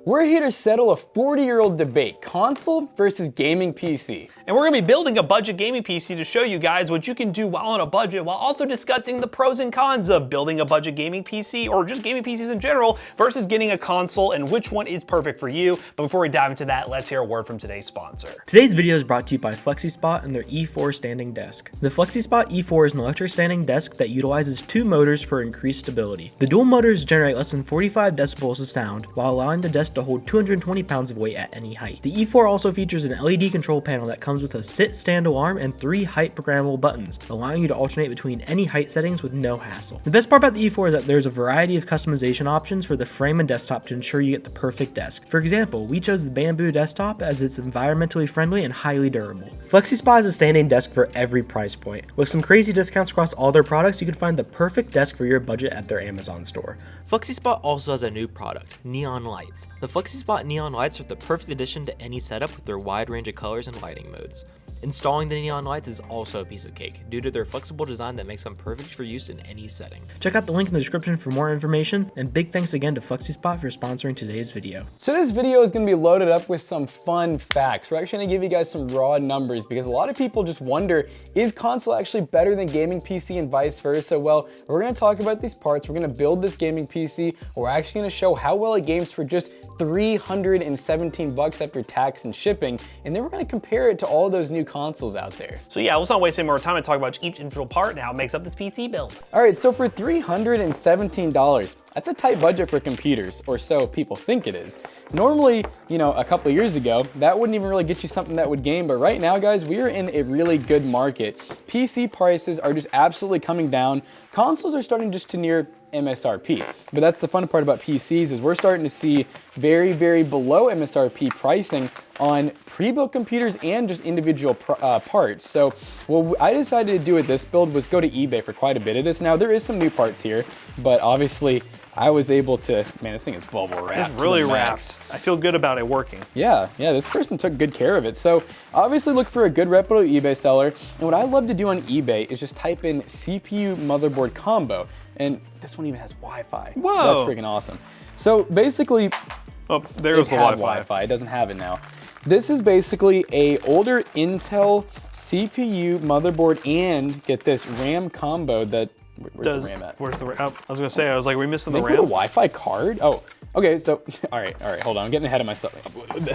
We're here to settle a 40-year-old debate, console versus gaming PC. And we're gonna be building a budget gaming PC to show you guys what you can do while on a budget, while also discussing the pros and cons of building a budget gaming PC, or just gaming PCs in general, versus getting a console, and which one is perfect for you. But before we dive into that, let's hear a word from today's sponsor. Today's video is brought to you by FlexiSpot and their E4 standing desk. The FlexiSpot E4 is an electric standing desk that utilizes two motors for increased stability. The dual motors generate less than 45 decibels of sound, while allowing the desk to hold 220 pounds of weight at any height. The E4 also features an LED control panel that comes with a sit-stand alarm and 3 height programmable buttons, allowing you to alternate between any height settings with no hassle. The best part about the E4 is that there's a variety of customization options for the frame and desktop to ensure you get the perfect desk. For example, we chose the bamboo desktop as it's environmentally friendly and highly durable. FlexiSpot is a standing desk for every price point. With some crazy discounts across all their products, you can find the perfect desk for your budget at their Amazon store. FlexiSpot also has a new product, neon lights. The FlexiSpot neon lights are the perfect addition to any setup with their wide range of colors and lighting modes. Installing the neon lights is also a piece of cake due to their flexible design that makes them perfect for use in any setting. Check out the link in the description for more information, and big thanks again to FlexiSpot for sponsoring today's video. So this video is going to be loaded up with some fun facts. We're actually going to give you guys some raw numbers because a lot of people just wonder, is console actually better than gaming PC and vice versa? Well, we're going to talk about these parts. We're going to build this gaming PC. We're actually going to show how well it games for just $317 after tax and shipping, and then we're going to compare it to all those new consoles out there. So yeah, let's not waste any more time and talk about each individual part and how it makes up this PC build. All right, so for $317, that's a tight budget for computers, or so people think it is. Normally, you know, a couple years ago, that wouldn't even really get you something that would game, but right now, guys, we are in a really good market. PC prices are just absolutely coming down. Consoles are starting just to near MSRP. But that's the fun part about PCs is we're starting to see very, very below MSRP pricing on pre-built computers and just individual parts. So what I decided to do with this build was go to eBay for quite a bit of this. Now there is some new parts here, but obviously I was able to, man, this thing is bubble wrapped. It's really wrapped. I feel good about it working. Yeah, this person took good care of it. So obviously look for a good reputable eBay seller. And what I love to do on eBay is just type in CPU motherboard combo. And this one even has Wi-Fi. Whoa. That's freaking awesome. So basically, oh, there goes the Wi-Fi. It doesn't have it now. This is basically a older Intel CPU motherboard and, get this, RAM combo that, where's the RAM at? Where's the RAM? Oh, I was gonna say, I was like, we missing the They RAM? put a Wi-Fi card? Oh, okay, so, all right, hold on, I'm getting ahead of myself.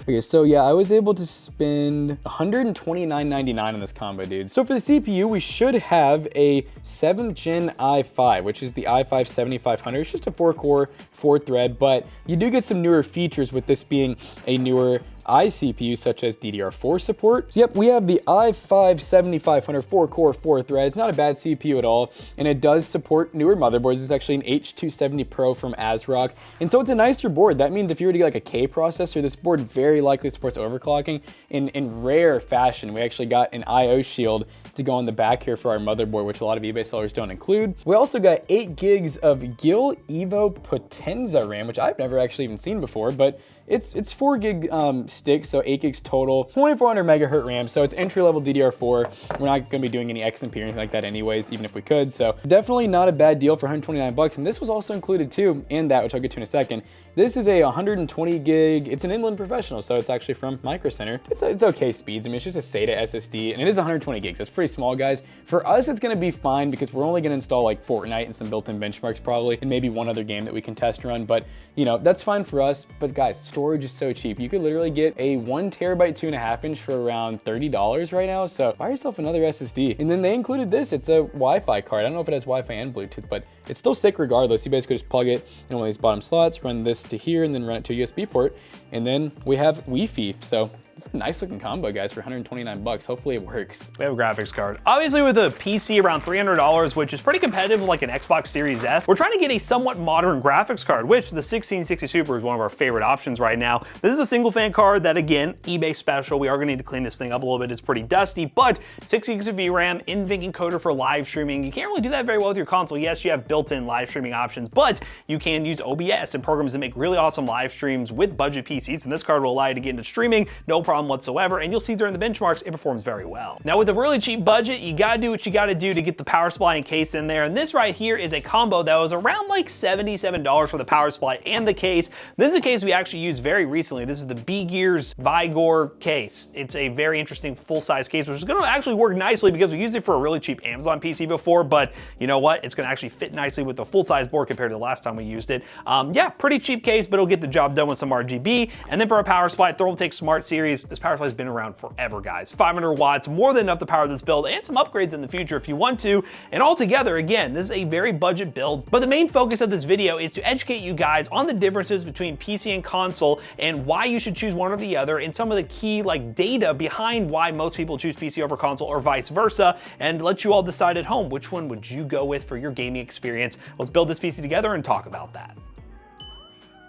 Okay, so yeah, I was able to spend $129.99 on this combo, dude. So for the CPU, we should have a 7th gen i5, which is the i5 7500. It's just a 4-core, 4-thread, but you do get some newer features with this being a newer iCPU, such as DDR4 support. So yep, we have the i5 7500 4-core, 4-thread. It's not a bad CPU at all, and it does support newer motherboards. It's actually an H270 Pro from ASRock, and so it's a nicer board. That means if you were to get like a K processor, this board very likely supports overclocking. In rare fashion, we actually got an IO shield to go on the back here for our motherboard, which a lot of eBay sellers don't include. We also got 8 gigs of Gill Evo Potenza RAM, which I've never actually even seen before, but it's 4 gig sticks, so 8 gigs total, 2400 megahertz RAM, so it's entry-level DDR4. We're not gonna be doing any XMP or anything like that anyways, even if we could, so definitely not a bad deal for 129 bucks, and this was also included too in that, which I'll get to in a second. This is a 120 gig, it's an Inland Professional, so it's actually from Micro Center. It's okay speeds, I mean, it's just a SATA SSD, and it is 120 gigs, it's pretty small, guys. For us, it's gonna be fine because we're only gonna install like Fortnite and some built-in benchmarks probably, and maybe one other game that we can test run, but you know, that's fine for us. But guys, storage is so cheap. You could literally get a 1 terabyte 2.5 inch for around $30 right now, so buy yourself another SSD. And then they included this, it's a Wi-Fi card. I don't know if it has Wi-Fi and Bluetooth, but it's still sick regardless. You basically just plug it in one of these bottom slots, run this to here, and then run it to a USB port, and then we have Wi-Fi. So it's a nice looking combo, guys, for 129 bucks. Hopefully it works. We have a graphics card. Obviously with a PC around $300, which is pretty competitive with like an Xbox Series S, we're trying to get a somewhat modern graphics card, which the 1660 Super is one of our favorite options right now. This is a single fan card that, again, eBay special. We are gonna need to clean this thing up a little bit. It's pretty dusty, but 6 gigs of VRAM, NVENC encoder for live streaming. You can't really do that very well with your console. Yes, you have built-in live streaming options, but you can use OBS and programs that make really awesome live streams with budget PCs, and this card will allow you to get into streaming, no problem whatsoever, and you'll see during the benchmarks, it performs very well. Now with a really cheap budget, you gotta do what you gotta do to get the power supply and case in there, and this right here is a combo that was around like $77 for the power supply and the case. This is a case we actually used very recently. This is the B-Gears Vigor case. It's a very interesting full-size case, which is gonna actually work nicely because we used it for a really cheap Amazon PC before, but you know what? It's gonna actually fit nicely with the full-size board compared to the last time we used it. Yeah, pretty cheap case, but it'll get the job done with some RGB. And then for our power supply, Thermaltake Smart Series. This power supply has been around forever, guys. 500 watts, more than enough to power this build, and some upgrades in the future if you want to. And altogether, again, this is a very budget build, but the main focus of this video is to educate you guys on the differences between PC and console and why you should choose one or the other, and some of the key data behind why most people choose PC over console or vice versa, and let you all decide at home which one would you go with for your gaming experience. Let's build this PC together and talk about that.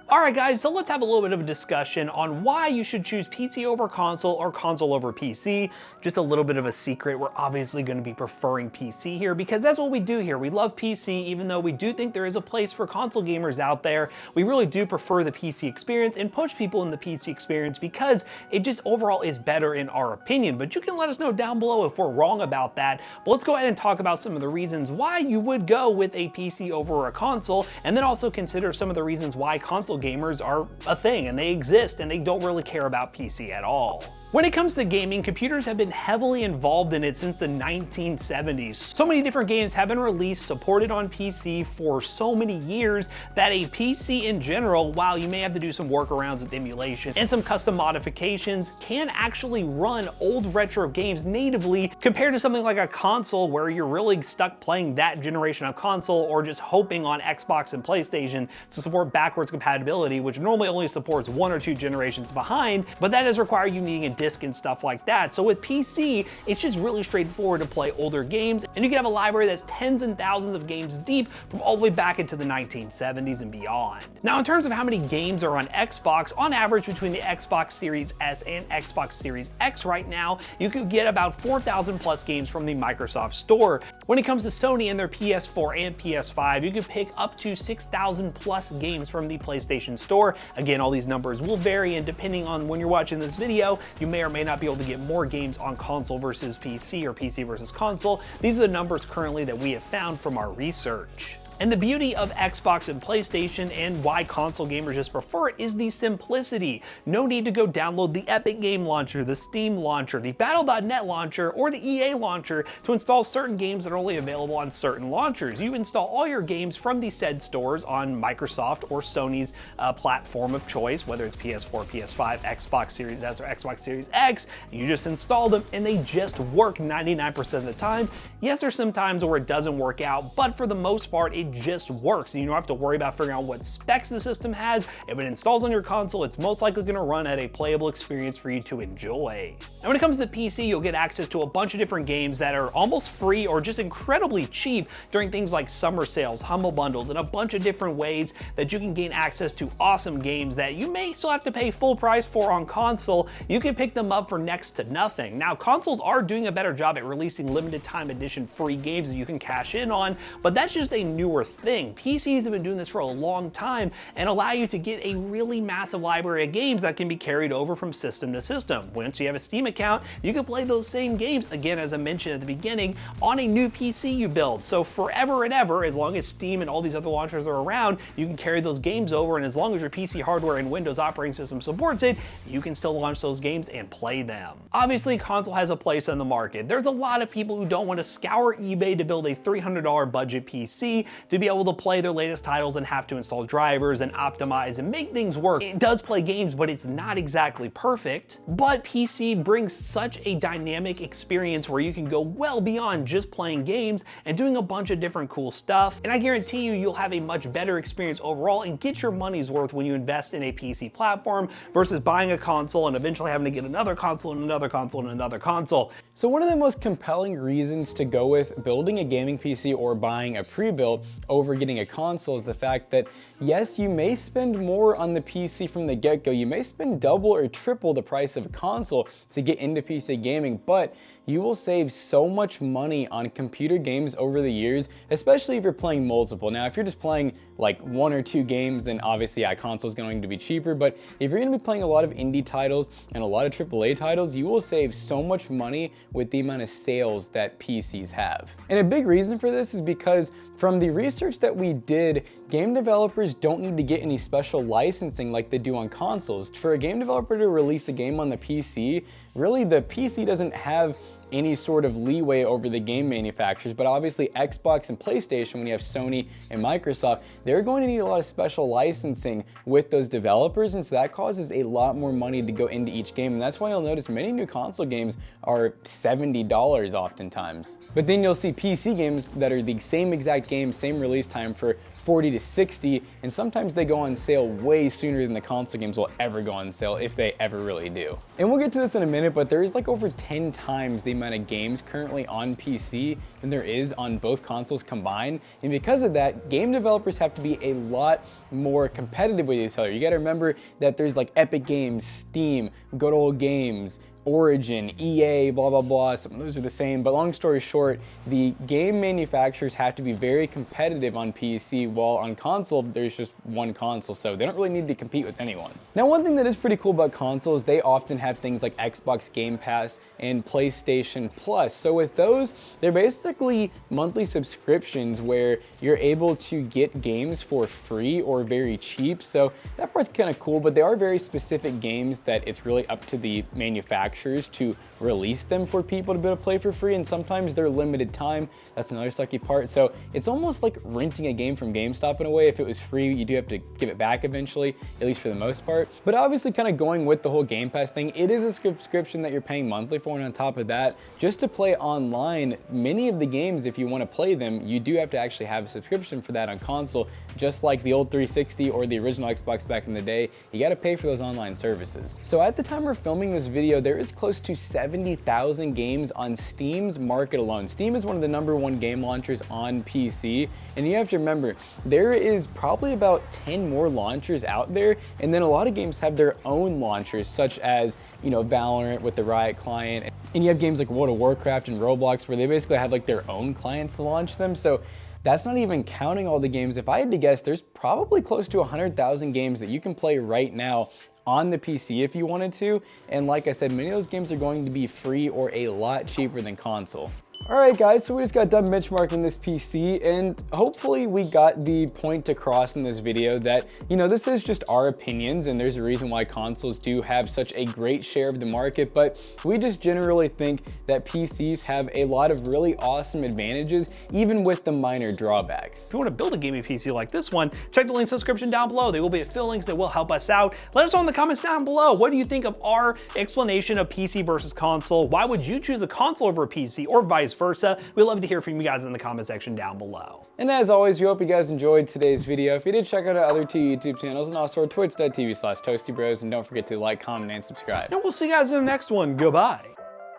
All right, guys, so let's have a little bit of a discussion on why you should choose PC over console or console over PC. Just a little bit of a secret, we're obviously going to be preferring PC here because that's what we do here. We love PC, even though we do think there is a place for console gamers out there. We really do prefer the PC experience and push people in the PC experience because it just overall is better in our opinion. But you can let us know down below if we're wrong about that. But let's go ahead and talk about some of the reasons why you would go with a PC over a console, and then also consider some of the reasons why console gamers are a thing and they exist and they don't really care about PC at all. When it comes to gaming, computers have been heavily involved in it since the 1970s. So many different games have been released, supported on PC for so many years that a PC in general, while you may have to do some workarounds with emulation and some custom modifications, can actually run old retro games natively compared to something like a console where you're really stuck playing that generation of console or just hoping on Xbox and PlayStation to support backwards compatibility, which normally only supports 1 or 2 generations behind, but that does require you needing a disc and stuff like that. So with PC, it's just really straightforward to play older games, and you can have a library that's tens and thousands of games deep from all the way back into the 1970s and beyond. Now, in terms of how many games are on Xbox, on average between the Xbox Series S and Xbox Series X right now, you could get about 4,000 plus games from the Microsoft Store. When it comes to Sony and their PS4 and PS5, you could pick up to 6,000 plus games from the PlayStation Store. Again, all these numbers will vary, and depending on when you're watching this video, you may or may not be able to get more games on console versus PC or PC versus console. These are the numbers currently that we have found from our research. And the beauty of Xbox and PlayStation and why console gamers just prefer it is the simplicity. No need to go download the Epic Game Launcher, the Steam Launcher, the Battle.net Launcher, or the EA Launcher to install certain games that are only available on certain launchers. You install all your games from the said stores on Microsoft or Sony's platform of choice, whether it's PS4, PS5, Xbox Series S, or Xbox Series X. You just install them and they just work 99% of the time. Yes, there's some times where it doesn't work out, but for the most part, it just works. You don't have to worry about figuring out what specs the system has. If it installs on your console, it's most likely going to run at a playable experience for you to enjoy. And when it comes to PC, you'll get access to a bunch of different games that are almost free or just incredibly cheap during things like summer sales, Humble Bundles, and a bunch of different ways that you can gain access to awesome games that you may still have to pay full price for on console. You can pick them up for next to nothing. Now, consoles are doing a better job at releasing limited time edition free games that you can cash in on, but that's just a newer thing. PCs have been doing this for a long time and allow you to get a really massive library of games that can be carried over from system to system. Once you have a Steam account, you can play those same games, again, as I mentioned at the beginning, on a new PC you build. So forever and ever, as long as Steam and all these other launchers are around, you can carry those games over, and as long as your PC hardware and Windows operating system supports it, you can still launch those games and play them. Obviously, console has a place in the market. There's a lot of people who don't want to scour eBay to build a $300 budget PC to be able to play their latest titles and have to install drivers and optimize and make things work. It does play games, but it's not exactly perfect. But PC brings such a dynamic experience where you can go well beyond just playing games and doing a bunch of different cool stuff. And I guarantee you, you'll have a much better experience overall and get your money's worth when you invest in a PC platform versus buying a console and eventually having to get another console and another console and another console. So one of the most compelling reasons to go with building a gaming PC or buying a pre-built over getting a console is the fact that, yes, you may spend more on the PC from the get-go. You may spend double or triple the price of a console to get into PC gaming, but you will save so much money on computer games over the years, especially if you're playing multiple. Now, if you're just playing like 1 or 2 games, then obviously, yeah, console is going to be cheaper, but if you're gonna be playing a lot of indie titles and a lot of AAA titles, you will save so much money with the amount of sales that PCs have. And a big reason for this is because from the research that we did, game developers don't need to get any special licensing like they do on consoles. For a game developer to release a game on the PC, really the PC doesn't have any sort of leeway over the game manufacturers, but obviously Xbox and PlayStation, when you have Sony and Microsoft, they're going to need a lot of special licensing with those developers, and so that causes a lot more money to go into each game, and that's why you'll notice many new console games are $70 oftentimes. But then you'll see PC games that are the same exact game, same release time for 40 to 60, and sometimes they go on sale way sooner than the console games will ever go on sale, if they ever really do. And we'll get to this in a minute, but there is like over 10 times the amount of games currently on PC than there is on both consoles combined. And because of that, game developers have to be a lot more competitive with each other. You gotta remember that there's like Epic Games, Steam, Good Old Games, Origin, EA, blah, blah, blah. Some of those are the same, but long story short, the game manufacturers have to be very competitive on PC, while on console, there's just one console, so they don't really need to compete with anyone. Now, one thing that is pretty cool about consoles, they often have things like Xbox Game Pass and PlayStation Plus. So with those, they're basically monthly subscriptions where you're able to get games for free or very cheap. So that part's kind of cool, but they are very specific games that it's really up to the manufacturer to release them for people to be able to play for free, and sometimes they're limited time. That's another sucky part. So it's almost like renting a game from GameStop in a way. If it was free, you do have to give it back eventually, at least for the most part. But obviously, kind of going with the whole Game Pass thing, it is a subscription that you're paying monthly for, and on top of that, just to play online, many of the games, if you want to play them, you do have to actually have a subscription for that on console, just like the old 360 or the original Xbox back in the day. You got to pay for those online services. So at the time we're filming this video, there is close to 70,000 games on Steam's market alone. Steam is one of the #1 game launchers on PC, and you have to remember, there is probably about 10 more launchers out there, and then a lot of games have their own launchers, such as, you know, Valorant with the Riot client, and you have games like World of Warcraft and Roblox where they basically have like their own clients to launch them. So that's not even counting all the games. If I had to guess, there's probably close to 100,000 games that you can play right now on the PC if you wanted to. And like I said, many of those games are going to be free or a lot cheaper than console. All right, guys, so we just got done benchmarking this PC, and hopefully we got the point across in this video that, you know, this is just our opinions, and there's a reason why consoles do have such a great share of the market, but we just generally think that PCs have a lot of really awesome advantages, even with the minor drawbacks. If you want to build a gaming PC like this one, check the links in the description down below. They will be affiliate links that will help us out. Let us know in the comments down below, what do you think of our explanation of PC versus console? Why would you choose a console over a PC, or vice versa? We'd love to hear from you guys in the comment section down below. And as always, we hope you guys enjoyed today's video. If you did, check out our other 2 YouTube channels and also our twitch.tv/ToastyBros, and don't forget to like, comment, and subscribe. And we'll see you guys in the next one. Goodbye.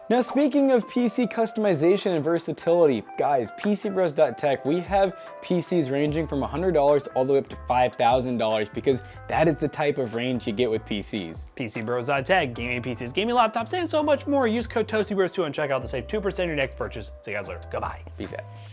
Now, speaking of PC customization and versatility, guys, PCBros.tech, we have PCs ranging from $100 all the way up to $5,000, because that is the type of range you get with PCs. PCBros.tech, gaming PCs, gaming laptops, and so much more. Use code ToastyBros2 and check out to save 2% on your next purchase. See you guys later. Goodbye. Peace out.